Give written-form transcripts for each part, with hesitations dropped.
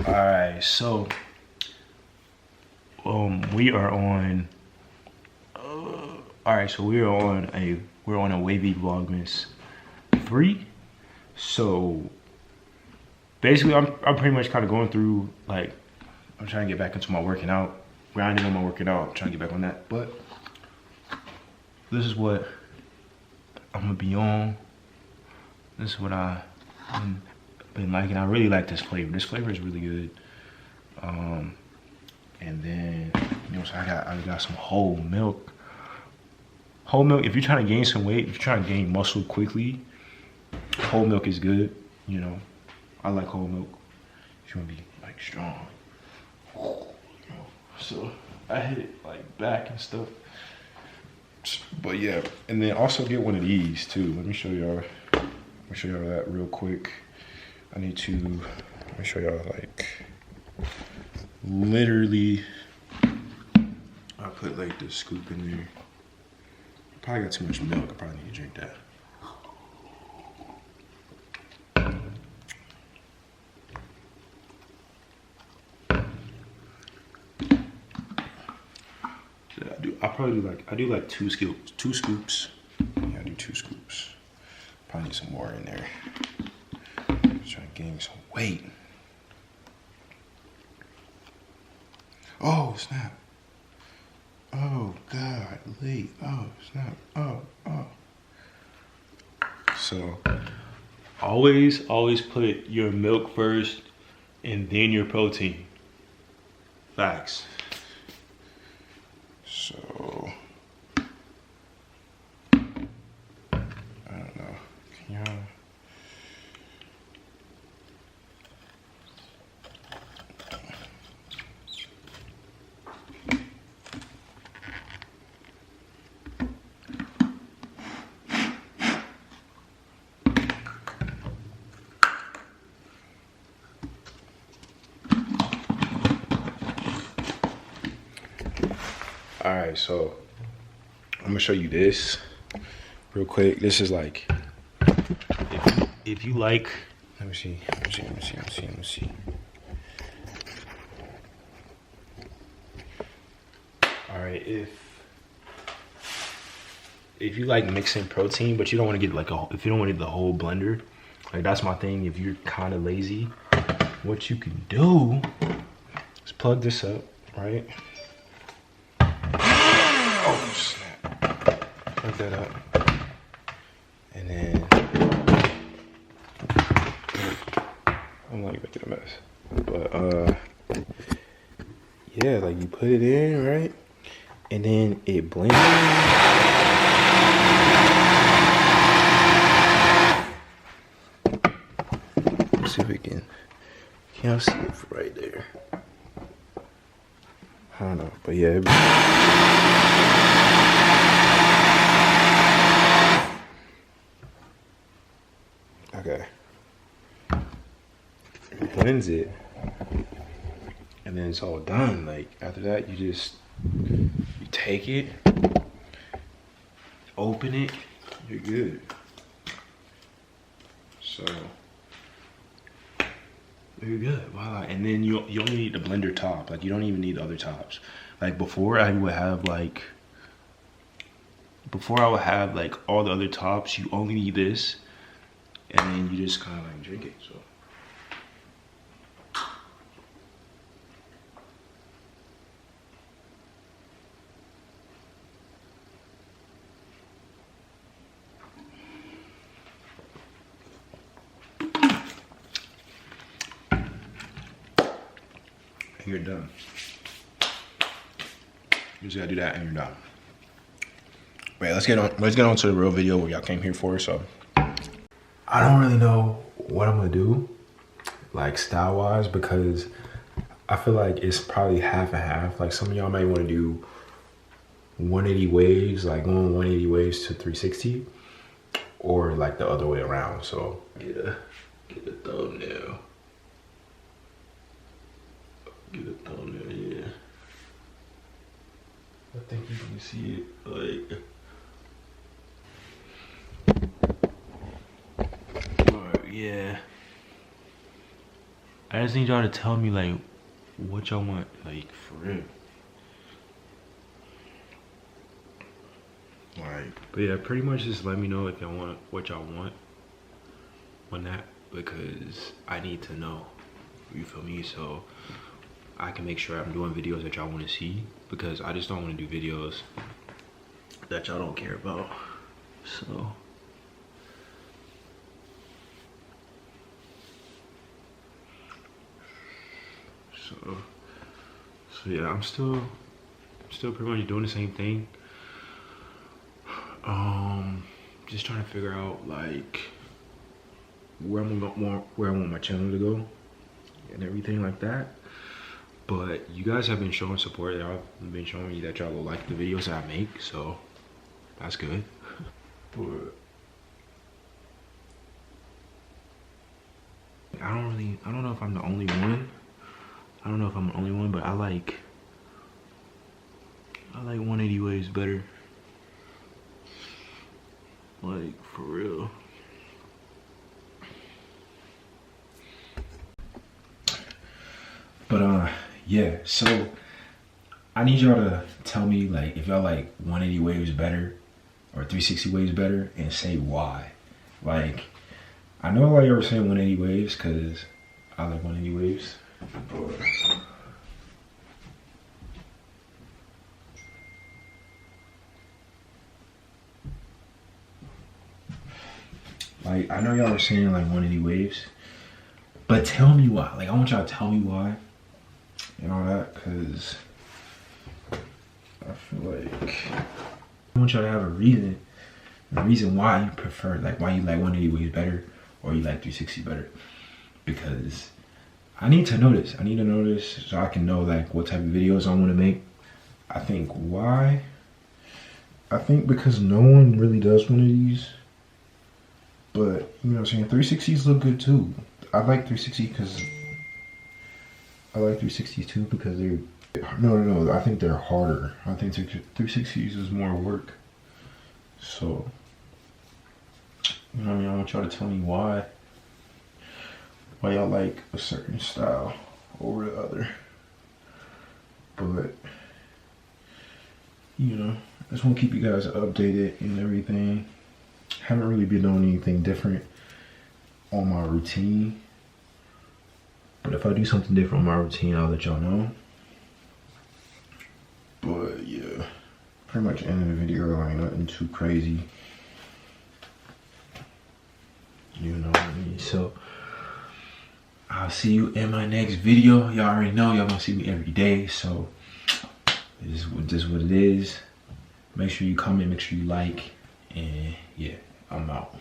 All right, so we are on. All right, so we're on a wavy vlogmas 3. So basically, I'm pretty much kind of going through, like, I'm trying to get back into my working out, grinding on my working out, trying to get back on that. But this is what I'm gonna be on. This is what I've been liking. I really like this flavor. This flavor is really good. And then, you know, so I got some whole milk. Whole milk, if you're trying to gain some weight, if you're trying to gain muscle quickly, whole milk is good. You know, I like whole milk. If you want to be like strong. So I hit it like back and stuff. But yeah, and then also get one of these too. Let me show y'all that real quick. Let me show y'all, like, literally, I put like this scoop in there. Probably got too much milk. I probably need to drink that. I do like two scoops. Yeah, I do 2 scoops. Probably need some more in there. Just trying to gain some weight. Oh snap. Oh God, late. Oh snap. Oh. So always put your milk first and then your protein. Facts. So I don't know. Can y'all? All right, so I'm gonna show you this real quick. This is like, if you like, let me see. All right, if you like mixing protein, but you don't want to get like if you don't want to get the whole blender, like that's my thing. If you're kind of lazy, what you can do is plug this up, right? Oh snap! Plug that up, and then I'm like making a mess, but yeah, like you put it in, right, and then it blends. Let's see if we can y'all see it right there. I don't know, but yeah. Okay. It blends it, and then it's all done. Like after that, you take it, open it, you're good. So you're good. Voila. And then you only need the blender top. Like you don't even need other tops. Like before I would have like all the other tops. You only need this, and then you just kind of like drink it. So. And you're done. You just gotta do that and you're done. Wait, let's get on to the real video what y'all came here for. So I don't really know what I'm gonna do, like style wise, because I feel like it's probably half and half. Like some of y'all might want to do 180 waves, like going 180 waves to 360, or like the other way around. So yeah, get a thumbnail. Get a thumbnail, yeah. I think you can see it, like. Alright, yeah. I just need y'all to tell me like what y'all want, like for real. Like, but yeah, pretty much just let me know if y'all want what y'all want on that, because I need to know. You feel me? So I can make sure I'm doing videos that y'all want to see, because I just don't want to do videos that y'all don't care about. So yeah, I'm still pretty much doing the same thing. Just trying to figure out like where I want my channel to go and everything like that. But you guys have been showing support. Y'all have been showing me that y'all like the videos that I make, so that's good. But I don't know if I'm the only one. I don't know if I'm the only one, but I like 180 waves better. Like, for real. But yeah, so I need y'all to tell me like if y'all like 180 waves better or 360 waves better, and say why. Like, I know why y'all were saying 180 waves, because I like 180 waves. But like, I know y'all were saying like 180 waves, but tell me why. Like, I want y'all to tell me why and all that, because I feel like I want y'all to have a reason why you prefer, like why you like 180 waves better or you like 360 better, because I need to know this. I need to know this so I can know like what type of videos I want to make. I think why? I think because no one really does one of these. But, you know what I'm saying, 360s look good too. I like 360 because I like 360s too because they're, no, I think they're harder. I think 360s is more work. So, you know what I mean, I want y'all to tell me why y'all like a certain style over the other. But, you know, I just want to keep you guys updated and everything. Haven't really been doing anything different on my routine, but if I do something different on my routine, I'll let y'all know. But yeah, pretty much ending the video, ain't nothing too crazy, you know what I mean? So I'll see you in my next video. Y'all already know y'all gonna see me every day, so this is what it is. Make sure you comment, make sure you like, and yeah, I'm out.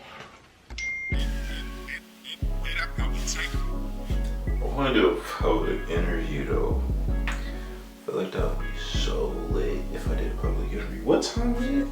I want to do a public interview though. I feel like that would be so lit if I did a public interview. What time is it?